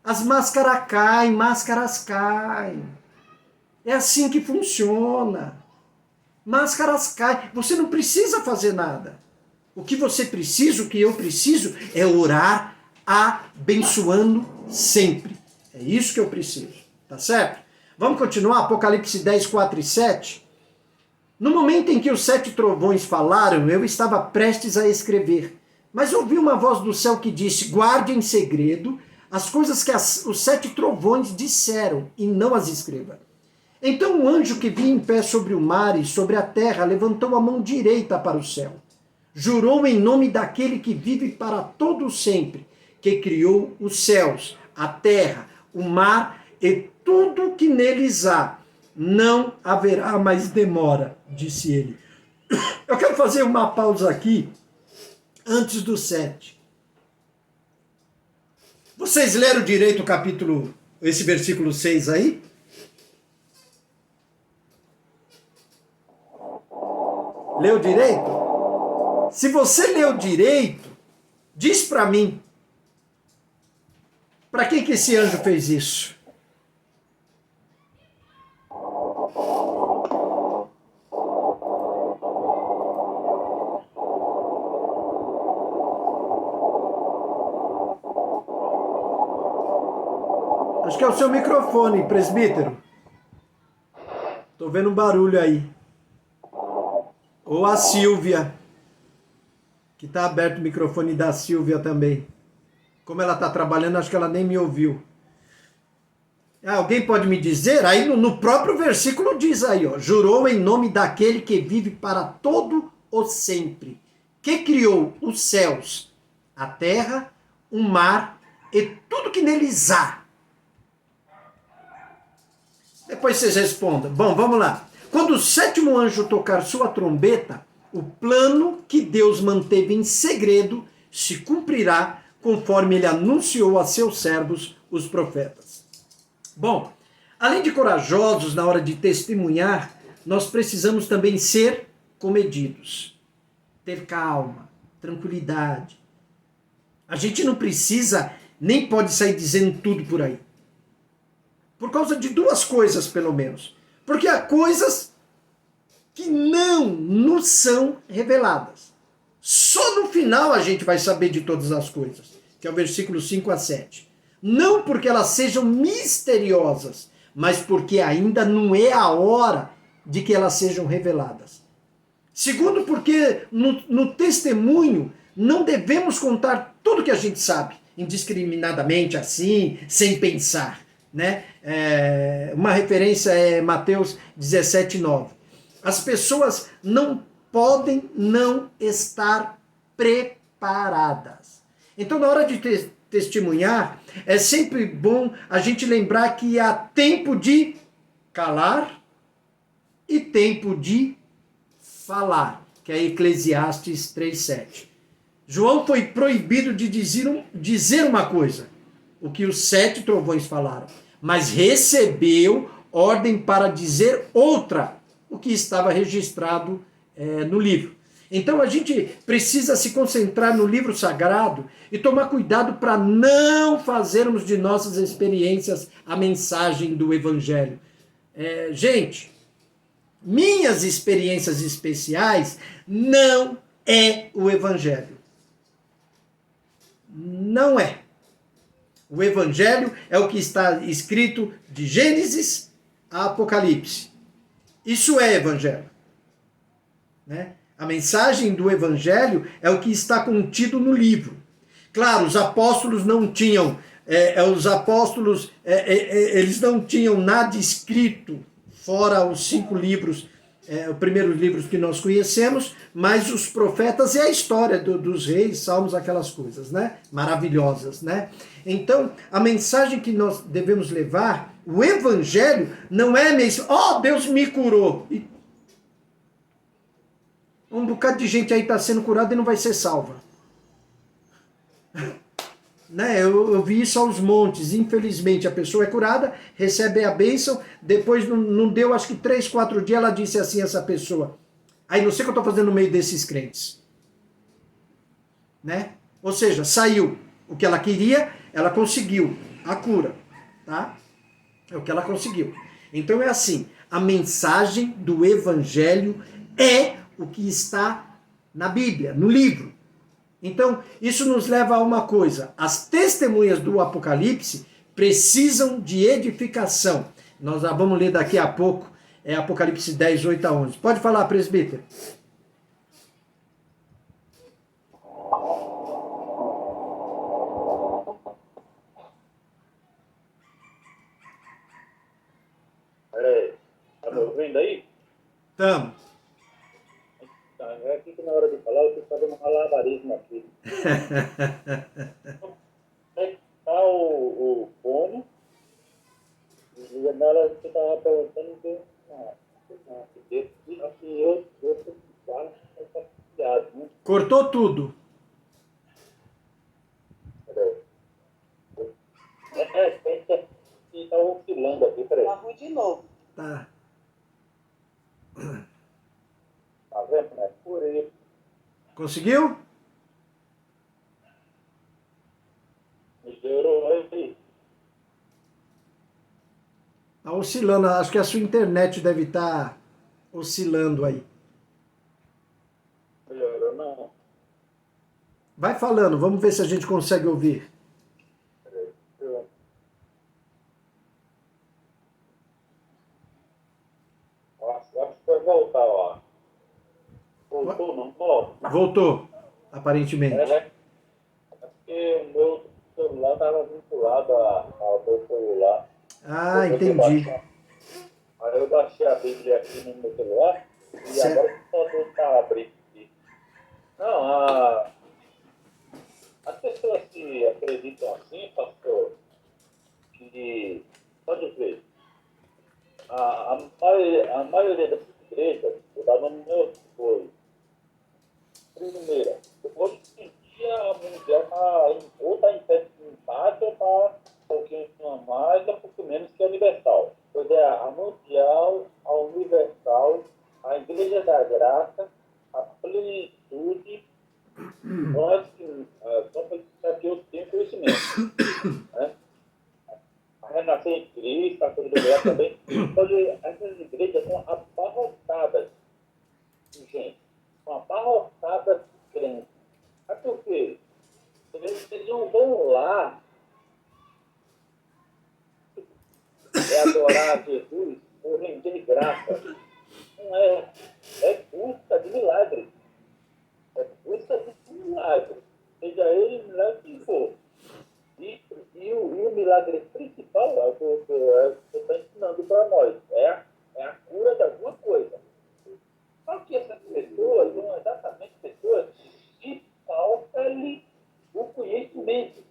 As máscaras caem. É assim que funciona. Máscaras caem. Você não precisa fazer nada. O que você precisa, o que eu preciso, é orar abençoando sempre. É isso que eu preciso. Tá certo? Vamos continuar? Apocalipse 10, 4 e 7. No momento em que os 7 trovões falaram, eu estava prestes a escrever. Mas ouvi uma voz do céu que disse: guarde em segredo as coisas que os 7 trovões disseram, e não as escreva. Então o anjo que vinha em pé sobre o mar e sobre a terra levantou a mão direita para o céu. Jurou em nome daquele que vive para todo sempre, que criou os céus, a terra, o mar e tudo que neles há. Não haverá mais demora, disse ele. Eu quero fazer uma pausa aqui, antes do 7. Vocês leram direito o capítulo, esse versículo 6 aí? Leu direito? Se você leu direito, diz para mim, para quem que esse anjo fez isso? Acho que é o seu microfone, presbítero. Tô vendo um barulho aí. Ou a Silvia, que tá aberto o microfone da Silvia também. Como ela tá trabalhando, acho que ela nem me ouviu. Alguém pode me dizer? Aí no próprio versículo diz aí, ó, jurou em nome daquele que vive para todo o sempre, que criou os céus, a terra, o mar e tudo que neles há. Depois vocês respondam. Bom, vamos lá. Quando o 7º anjo tocar sua trombeta, o plano que Deus manteve em segredo se cumprirá conforme ele anunciou a seus servos, os profetas. Bom, além de corajosos na hora de testemunhar, nós precisamos também ser comedidos, ter calma, tranquilidade. A gente não precisa, nem pode sair dizendo tudo por aí. Por causa de 2 coisas, pelo menos. Porque há coisas que não nos são reveladas. Só no final a gente vai saber de todas as coisas, que é o versículo 5 a 7. Não porque elas sejam misteriosas, mas porque ainda não é a hora de que elas sejam reveladas. Segundo, porque no testemunho não devemos contar tudo que a gente sabe, indiscriminadamente assim, sem pensar. Né? Uma referência é Mateus 17, 9. As pessoas não podem não estar preparadas. Então, na hora de testemunhar, é sempre bom a gente lembrar que há tempo de calar e tempo de falar, que é Eclesiastes 3:7. João foi proibido de dizer uma coisa, o que os 7 trovões falaram, mas recebeu ordem para dizer outra, o que estava registrado no livro. Então a gente precisa se concentrar no livro sagrado e tomar cuidado para não fazermos de nossas experiências a mensagem do Evangelho. Gente, minhas experiências especiais não é o Evangelho. Não é. O Evangelho é o que está escrito de Gênesis a Apocalipse. Isso é Evangelho. Né? A mensagem do Evangelho é o que está contido no livro. Claro, os apóstolos não tinham, eles não tinham nada escrito, fora os 5 livros, os primeiros livros que nós conhecemos, mas os profetas e a história dos reis, salmos, aquelas coisas, né? Maravilhosas, né? Então, a mensagem que nós devemos levar, o Evangelho, não é mesmo, Deus me curou. E um bocado de gente aí está sendo curada e não vai ser salva. Né? Eu vi isso aos montes. Infelizmente, a pessoa é curada, recebe a bênção, depois não deu, acho que 3, 4 dias, ela disse assim, essa pessoa, aí não sei o que eu estou fazendo no meio desses crentes. Né? Ou seja, saiu o que ela queria, ela conseguiu a cura, tá? É o que ela conseguiu. Então é assim, a mensagem do evangelho é o que está na Bíblia, no livro. Então, isso nos leva a uma coisa, as testemunhas do Apocalipse precisam de edificação. Nós já vamos ler daqui a pouco, é Apocalipse 10, 8 a 11. Pode falar, presbítero. Peraí, tá me ouvindo aí? Tamo. É aqui que na hora de falar eu estou fazendo um malabarismo aqui. Tá o fone, e na hora que você estava perguntando, que eu tô quase compartilhado, né? Cortou tudo. Peraí. Que tá oscilando aqui, peraí. Tá ruim de novo. Tá. Tá vendo, né? Por isso. Conseguiu? Melhorou aí. Tá oscilando. Acho que a sua internet deve estar oscilando aí. Melhorou, não. Vai falando, vamos ver se a gente consegue ouvir. Peraí. Acho que vai voltar, ó. Voltou, não volta? Voltou, aparentemente. É porque o meu celular estava vinculado ao meu celular. Ah, entendi. Aí eu baixei a Bíblia aqui no meu celular e Certo. agora que só está abrindo aqui. Não, as pessoas que acreditam assim, pastor, que, pode ver, a maioria das igrejas, vou dar no meu foi, primeira, hoje em dia a mundial está ou está em pé de empate ou está um pouquinho a mais ou um pouquinho menos que a universal. Pois é, a mundial, a universal, a igreja da graça, a plenitude, nós que só para que eu tenho conhecimento. Né? A renascer em Cristo, a coisa do Graça também. Hoje, essas igrejas são abarrotadas de gente, são abarrotadas de crentes. Mas por quê? Eles não vão lá adorar a Jesus por render graça. Não é. É busca de milagre. É busca de milagre. Seja ele o milagre que for. E o milagre principal é o que você está ensinando para nós. É a cura de alguma coisa. Só que essas pessoas são exatamente pessoas que falta-lhe o conhecimento.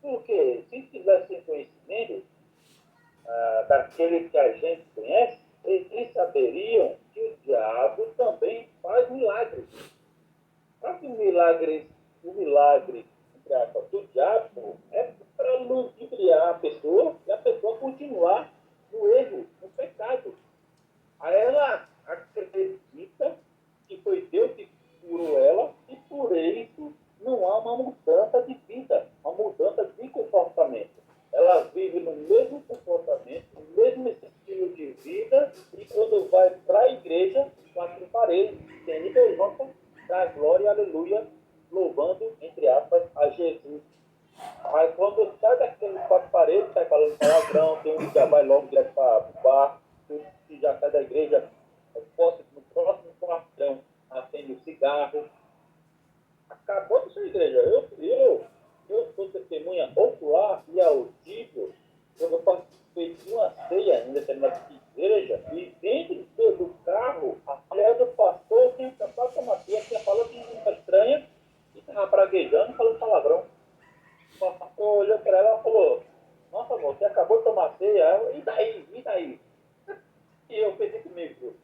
Porque se tivessem conhecimento daquele que a gente conhece, eles saberiam que o diabo também faz milagres. Só que o milagre entre aspas, do diabo é para ludibriar a pessoa e a pessoa continuar no erro, no pecado. Aí ela acredita que foi Deus que curou ela e por isso não há uma mudança de vida, uma mudança de comportamento. Ela vive no mesmo comportamento, no mesmo estilo de vida e quando vai para a igreja, quatro paredes, tem levanta, dá glória, aleluia, louvando, entre aspas, a Jesus. Mas quando sai daqueles quatro paredes, sai falando palavrão, tem um que já vai logo direto para o bar, que já sai da igreja, no próximo quartão, acende o cigarro. Acabou de ser igreja. Eu sou testemunha ocular e audível. Eu participei de uma ceia em determinada igreja e dentro do carro, a mulher do pastor tinha acabado de tomar ceia, tinha falado de língua estranha e estava praguejando, falando palavrão. O pastor olhou para ela e falou: nossa, amor, você acabou de tomar ceia? E daí? E daí? E eu pensei comigo,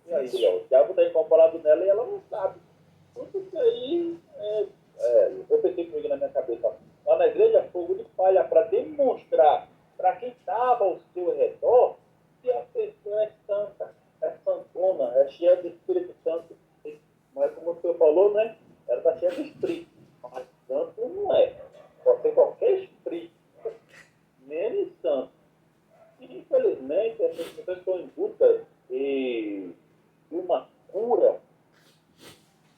e aí, ó, o diabo está incorporado nela e ela não sabe. Tudo isso aí, eu pensei comigo na minha cabeça, lá na igreja, fogo de palha, para demonstrar para quem estava ao seu redor que a pessoa é santa, é santona, é cheia do Espírito Santo. Mas como o senhor falou, né? Ela está cheia de espírito, mas santo não é. Pode ser qualquer espírito. Vocês estão em busca de uma cura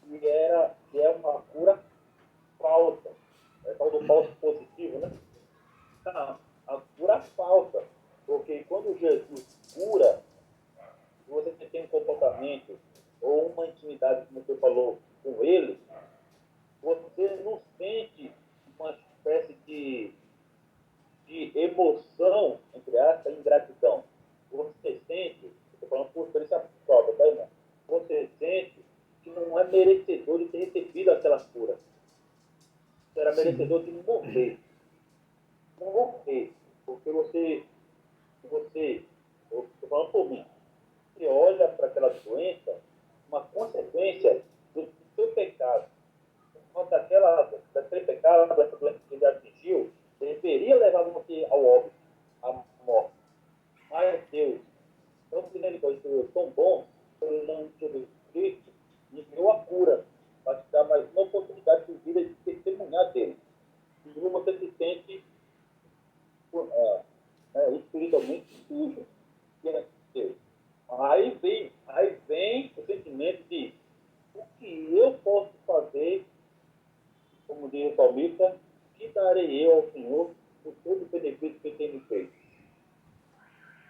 que é uma cura falsa. É tal do falso positivo, né? Não, a cura falsa. Porque quando Jesus cura, se você tem um comportamento ou uma intimidade, como você falou, com ele, você não sente uma espécie de emoção, entre aspas, ingratidão. Você sente, estou falando por experiência própria, tá, irmão? Você sente que não é merecedor de ter recebido aquela cura. Você era merecedor de morrer. Não morrer. Porque você, eu estou falando por mim, você olha para aquela doença, uma consequência do seu pecado. Quando daquele pecado, dessa doença que ele atingiu, deveria levar você ao óbito, à morte. Mas Deus, tão misericordioso, tão bom, pelo nome de Jesus Cristo, me deu a cura, para te dar mais uma oportunidade de vida de testemunhar dele. E você se sente espiritualmente sujo diante de Deus. Aí vem o sentimento de o que eu posso fazer, como diz o salmista, que darei eu ao Senhor por todo o benefício que ele tem me feito.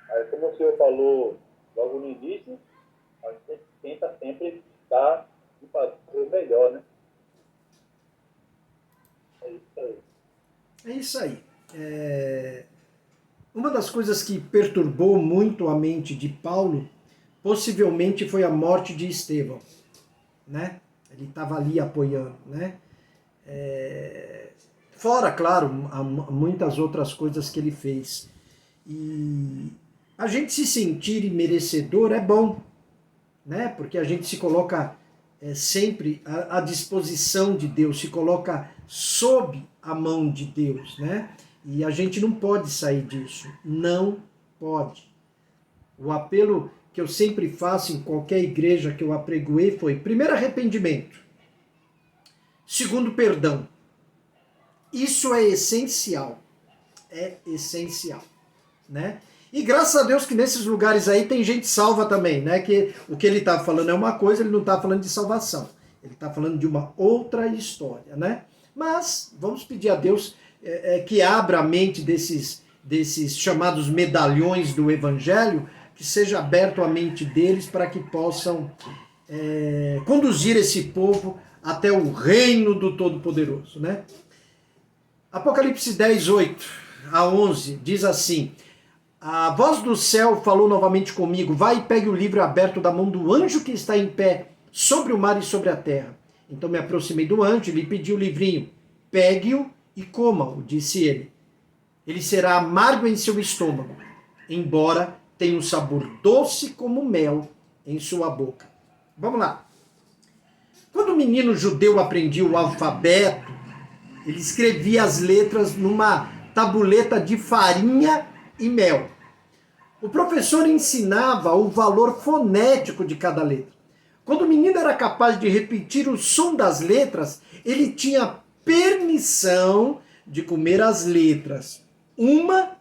Aí, como o senhor falou logo no início, a gente tenta sempre dar e fazer o melhor, né? É isso aí. É isso aí. Uma das coisas que perturbou muito a mente de Paulo, possivelmente foi a morte de Estevão, né? Ele estava ali apoiando, né? Fora, claro, muitas outras coisas que ele fez. E a gente se sentir merecedor é bom, né? Porque a gente se coloca sempre à disposição de Deus, se coloca sob a mão de Deus, né? E a gente não pode sair disso, não pode. O apelo que eu sempre faço em qualquer igreja que eu apregoei foi: primeiro, arrependimento. Segundo, perdão. Isso é essencial, né? E graças a Deus que nesses lugares aí tem gente salva também, né? Que o que ele está falando é uma coisa, ele não está falando de salvação. Ele está falando de uma outra história, né? Mas vamos pedir a Deus que abra a mente desses chamados medalhões do Evangelho, que seja aberto a mente deles para que possam conduzir esse povo até o reino do Todo-Poderoso, né? Apocalipse 10, 8 a 11 diz assim: a voz do céu falou novamente comigo: vai e pegue o livro aberto da mão do anjo que está em pé sobre o mar e sobre a terra. Então me aproximei do anjo e lhe pedi o livrinho. Pegue-o e coma-o, disse ele. Ele será amargo em seu estômago, embora tenha um sabor doce como mel em sua boca. Vamos lá. Quando o menino judeu aprendia o alfabeto, ele escrevia as letras numa tabuleta de farinha e mel. O professor ensinava o valor fonético de cada letra. Quando o menino era capaz de repetir o som das letras, ele tinha permissão de comer as letras, uma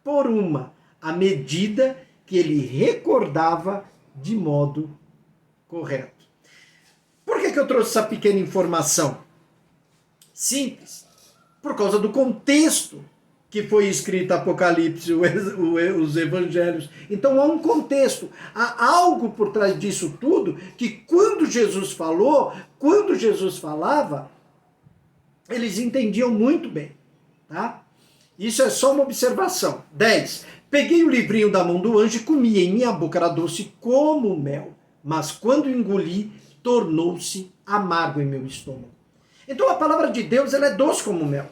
por uma, à medida que ele recordava de modo correto. Por que eu trouxe essa pequena informação? Simples. Por causa do contexto que foi escrito Apocalipse, os evangelhos. Então há um contexto, há algo por trás disso tudo, que quando Jesus falava, eles entendiam muito bem, tá? Isso é só uma observação. 10. Peguei o livrinho da mão do anjo e comi, em minha boca era doce como mel, mas quando engoli, tornou-se amargo em meu estômago. Então a palavra de Deus, ela é doce como mel.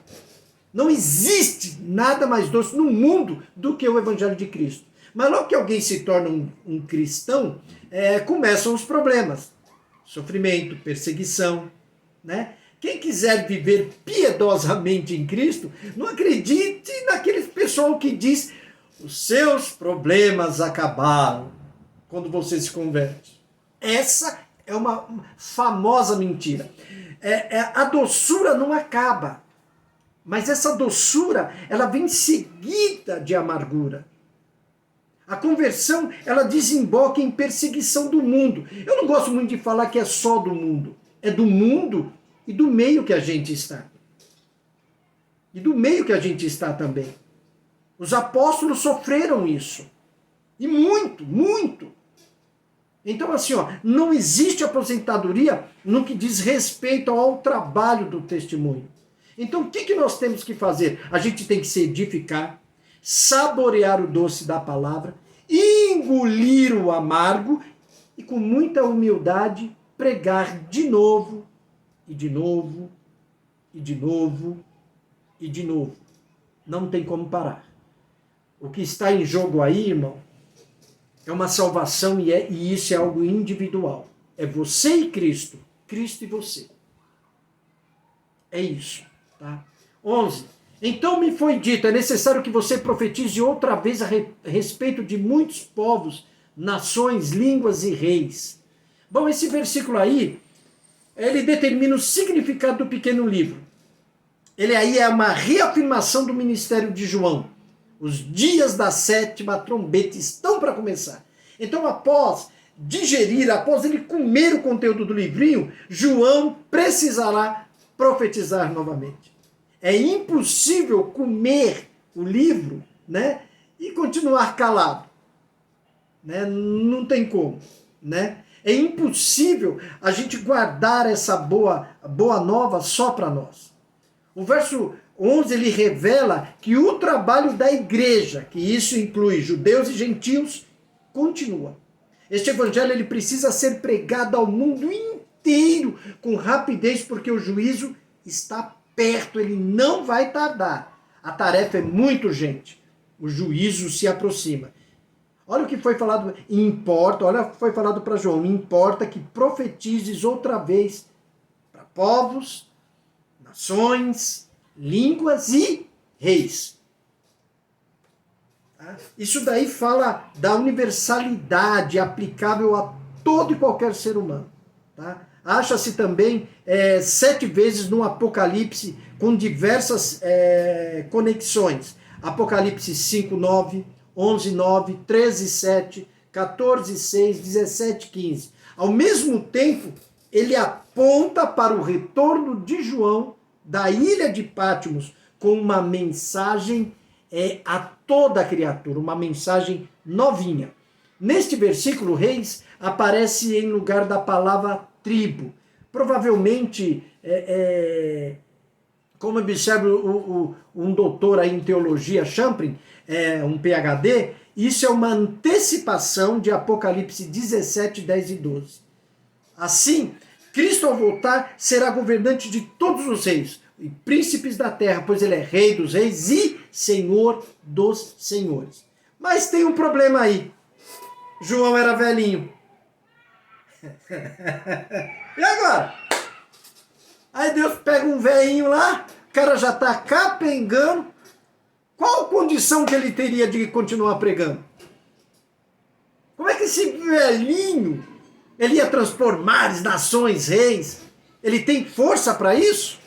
Não existe nada mais doce no mundo do que o Evangelho de Cristo. Mas logo que alguém se torna um cristão, começam os problemas. Sofrimento, perseguição, né? Quem quiser viver piedosamente em Cristo, não acredite naquele pessoal que diz: os seus problemas acabaram quando você se converte. Essa é uma famosa mentira. A doçura não acaba. Mas essa doçura, ela vem seguida de amargura. A conversão, ela desemboca em perseguição do mundo. Eu não gosto muito de falar que é só do mundo. É do mundo e do meio que a gente está. E do meio que a gente está também. Os apóstolos sofreram isso. E muito, muito. Então, assim, ó, não existe aposentadoria no que diz respeito ao trabalho do testemunho. Então, o que nós temos que fazer? A gente tem que se edificar, saborear o doce da palavra, engolir o amargo e, com muita humildade, pregar de novo, e de novo, e de novo, e de novo. Não tem como parar. O que está em jogo aí, irmão, é uma salvação e isso é algo individual. É você e Cristo. Cristo e você. É isso. Tá? 11. Então me foi dito, é necessário que você profetize outra vez a respeito de muitos povos, nações, línguas e reis. Bom, esse versículo aí, ele determina o significado do pequeno livro. Ele aí é uma reafirmação do ministério de João. Os dias da 7ª trombeta estão para começar. Então, após digerir, após ele comer o conteúdo do livrinho, João precisará profetizar novamente. É impossível comer o livro, né, e continuar calado. Né? Não tem como. Né? É impossível a gente guardar essa boa nova só para nós. O verso 11, ele revela que o trabalho da igreja, que isso inclui judeus e gentios, continua. Este evangelho ele precisa ser pregado ao mundo inteiro com rapidez, porque o juízo está perto, ele não vai tardar. A tarefa é muito urgente. O juízo se aproxima. Olha o que foi falado, olha o que foi falado para João, importa que profetizes outra vez para povos, nações, línguas e reis. Tá? Isso daí fala da universalidade aplicável a todo e qualquer ser humano. Tá? Acha-se também 7 vezes no Apocalipse com diversas conexões. Apocalipse 5:9, 11:9, 13:7, 14:6, 17:15. Ao mesmo tempo, ele aponta para o retorno de João da ilha de Patmos com uma mensagem a toda a criatura, uma mensagem novinha. Neste versículo, reis aparece em lugar da palavra tribo. Provavelmente, como observa um doutor aí em teologia, Champrin, um PhD, isso é uma antecipação de Apocalipse 17, 10 e 12. Assim, Cristo ao voltar será governante de todos os reis e príncipes da terra, pois ele é rei dos reis e senhor dos senhores. Mas tem um problema aí. João era velhinho. E agora? Aí Deus pega um velhinho lá, o cara já está capengando. Qual a condição que ele teria de continuar pregando? Como é que esse velhinho, ele ia transformar as nações, reis? Ele tem força para isso?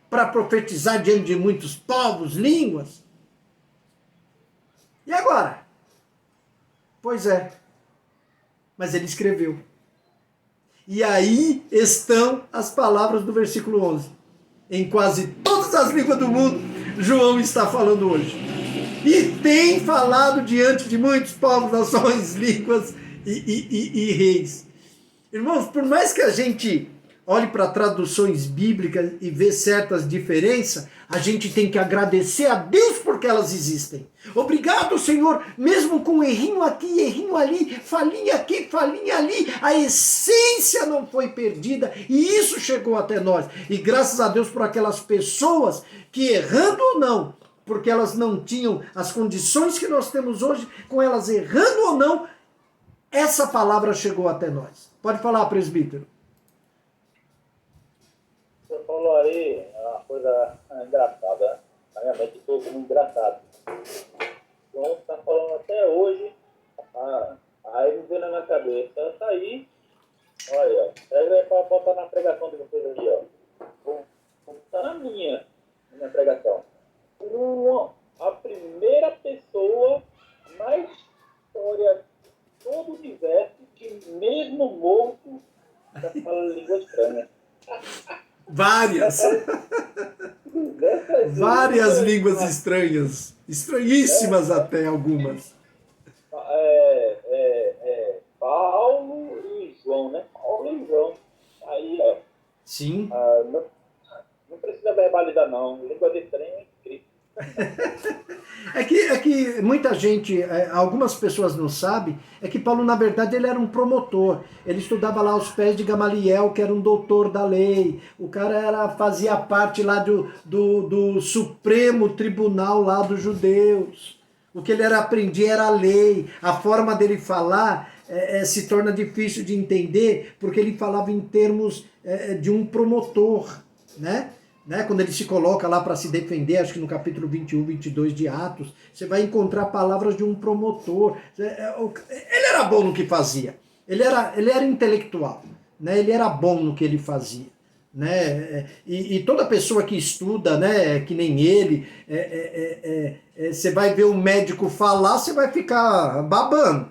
Para profetizar diante de muitos povos, línguas? E agora? Pois é. Mas ele escreveu. E aí estão as palavras do versículo 11. Em quase todas as línguas do mundo, João está falando hoje. E tem falado diante de muitos povos, nações, línguas e reis. Irmãos, por mais que a gente olhe para traduções bíblicas e vê certas diferenças, a gente tem que agradecer a Deus porque elas existem. Obrigado, Senhor, mesmo com errinho aqui, errinho ali, falinha aqui, falinha ali, a essência não foi perdida e isso chegou até nós. E graças a Deus por aquelas pessoas que, errando ou não, porque elas não tinham as condições que nós temos hoje, com elas errando ou não, essa palavra chegou até nós. Pode falar, presbítero. Você falou aí uma coisa engraçada, na minha mente ficou como engraçado. João está falando até hoje, aí me veio na minha cabeça, tá aí, olha, pega para botar na pregação de vocês ali, ó. Vou botar na minha pregação. A primeira pessoa mais história todo o universo que mesmo morto já fala língua estranha. Várias. Várias línguas estranhas. Estranhíssimas até algumas. Paulo e João, né? Paulo e João. Aí, ó. Sim. Não precisa verbalizar, não. Língua de trem é incrível. É que muita gente, algumas pessoas não sabem, é que Paulo, na verdade, ele era um promotor. Ele estudava lá aos pés de Gamaliel, que era um doutor da lei. O cara fazia parte lá do Supremo Tribunal lá dos judeus. O que ele aprendia era a lei. A forma dele falar se torna difícil de entender, porque ele falava em termos de um promotor, né? Quando ele se coloca lá para se defender, acho que no capítulo 21, 22 de Atos, você vai encontrar palavras de um promotor. Ele era bom no que fazia, ele era intelectual, né? Ele era bom no que ele fazia. Né? E toda pessoa que estuda, né, que nem ele, você vai ver um médico falar, você vai ficar babando.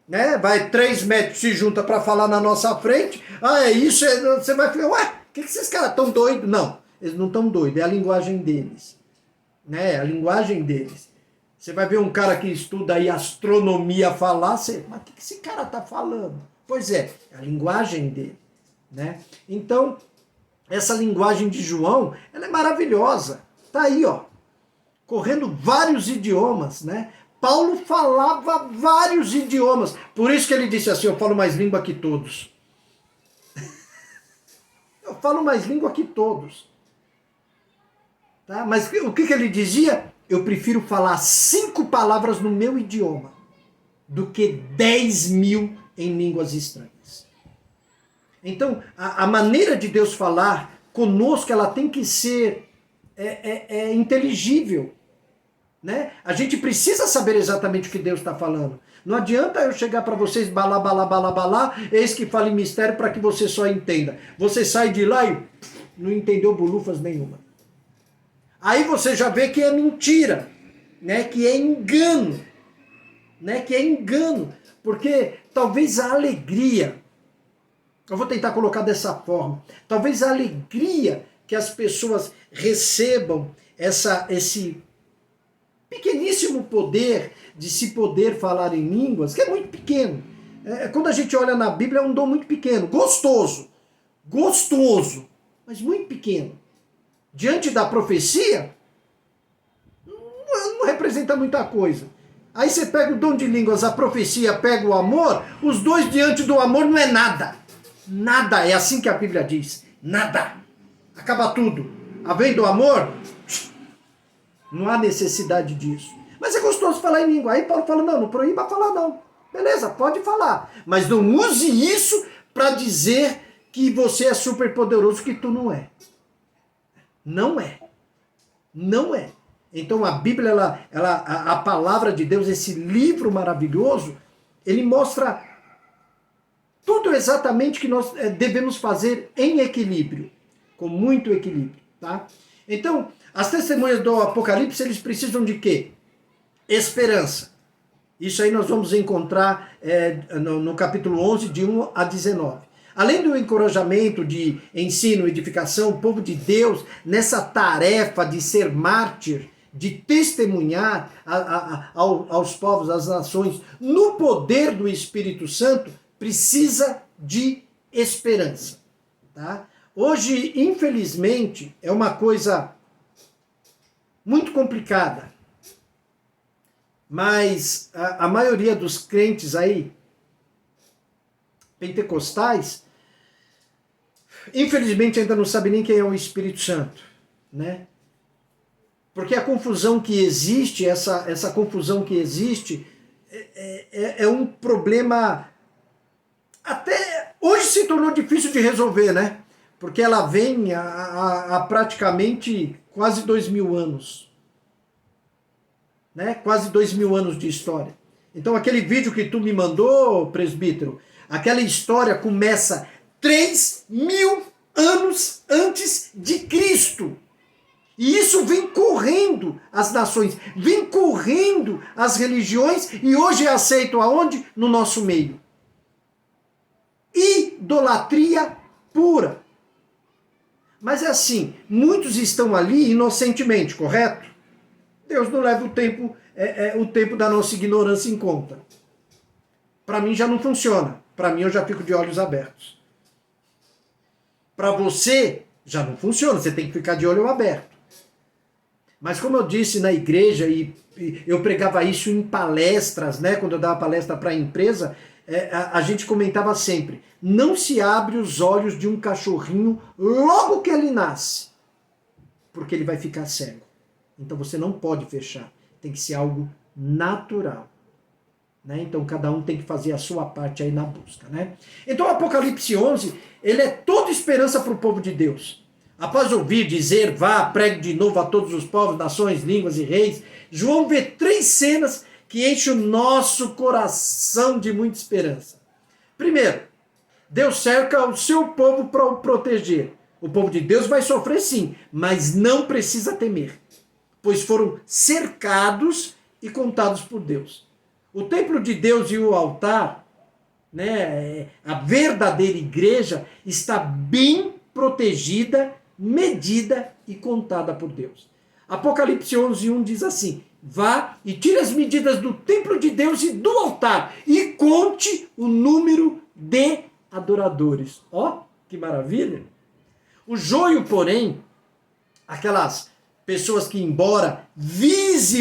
Né? Vai 3 médicos se juntam para falar na nossa frente, é isso, você vai ficar, ué, que esses caras estão doidos? Não. Eles não estão doidos, é a linguagem deles. Né? A linguagem deles. Você vai ver um cara que estuda aí astronomia falar, mas o que esse cara está falando? Pois é a linguagem dele. Né? Então, essa linguagem de João, ela é maravilhosa. Está aí, ó, correndo vários idiomas. Né? Paulo falava vários idiomas. Por isso que ele disse assim, eu falo mais língua que todos. Eu falo mais língua que todos. Tá? Mas o que ele dizia? Eu prefiro falar 5 palavras no meu idioma do que 10.000 em línguas estranhas. Então, a maneira de Deus falar conosco, ela tem que ser inteligível. Né? A gente precisa saber exatamente o que Deus está falando. Não adianta eu chegar para vocês, balá, balá, balá, balá, eis que fala em mistério para que você só entenda. Você sai de lá e não entendeu bolufas nenhuma. Aí você já vê que é mentira, né? Que é engano, né? Que é engano, porque talvez a alegria, eu vou tentar colocar dessa forma, talvez a alegria que as pessoas recebam esse pequeníssimo poder de se poder falar em línguas, que é muito pequeno. Quando a gente olha na Bíblia é um dom muito pequeno, gostoso, mas muito pequeno. Diante da profecia, não representa muita coisa. Aí você pega o dom de línguas, a profecia, pega o amor, os dois diante do amor não é nada. Nada, é assim que a Bíblia diz. Nada. Acaba tudo. Havendo o amor, não há necessidade disso. Mas é gostoso falar em língua. Aí Paulo fala, não proíba falar não. Beleza, pode falar. Mas não use isso para dizer que você é super poderoso, que tu não é. Não é. Não é. Então a Bíblia, a palavra de Deus, esse livro maravilhoso, ele mostra tudo exatamente que nós devemos fazer em equilíbrio. Com muito equilíbrio. Tá? Então, as testemunhas do Apocalipse, eles precisam de quê? Esperança. Isso aí nós vamos encontrar no capítulo 11, de 1 a 19. Além do encorajamento de ensino, edificação, o povo de Deus, nessa tarefa de ser mártir, de testemunhar aos povos, às nações, no poder do Espírito Santo, precisa de esperança. Tá? Hoje, infelizmente, é uma coisa muito complicada, mas a maioria dos crentes aí, pentecostais, infelizmente ainda não sabe nem quem é o Espírito Santo, né? Porque a confusão que existe, essa confusão que existe, é um problema, até hoje se tornou difícil de resolver, né? Porque ela vem há praticamente quase 2000 anos. Né? Quase 2000 anos de história. Então aquele vídeo que tu me mandou, presbítero, aquela história começa 3000 anos antes de Cristo. E isso vem correndo correndo as nações, vem correndo as religiões e hoje é aceito aonde? No nosso meio. Idolatria pura. Mas é assim, muitos estão ali inocentemente, correto? Deus não leva o tempo da nossa ignorância em conta. Para mim já não funciona. Para mim eu já fico de olhos abertos. Para você já não funciona, você tem que ficar de olho aberto. Mas como eu disse na igreja, e eu pregava isso em palestras, né? Quando eu dava palestra para a empresa, a gente comentava sempre, não se abre os olhos de um cachorrinho logo que ele nasce, porque ele vai ficar cego. Então você não pode fechar, tem que ser algo natural. Né? Então cada um tem que fazer a sua parte aí na busca. Né? Então o Apocalipse 11, ele é toda esperança para o povo de Deus. Após ouvir dizer, vá, pregue de novo a todos os povos, nações, línguas e reis, João vê 3 cenas que enchem o nosso coração de muita esperança. Primeiro, Deus cerca o seu povo para o proteger. O povo de Deus vai sofrer sim, mas não precisa temer, pois foram cercados e contados por Deus. O templo de Deus e o altar, né, a verdadeira igreja, está bem protegida, medida e contada por Deus. Apocalipse 11:1 diz assim, vá e tire as medidas do templo de Deus e do altar e conte o número de adoradores. Ó, que maravilha! O joio, porém, aquelas pessoas que embora visivelmente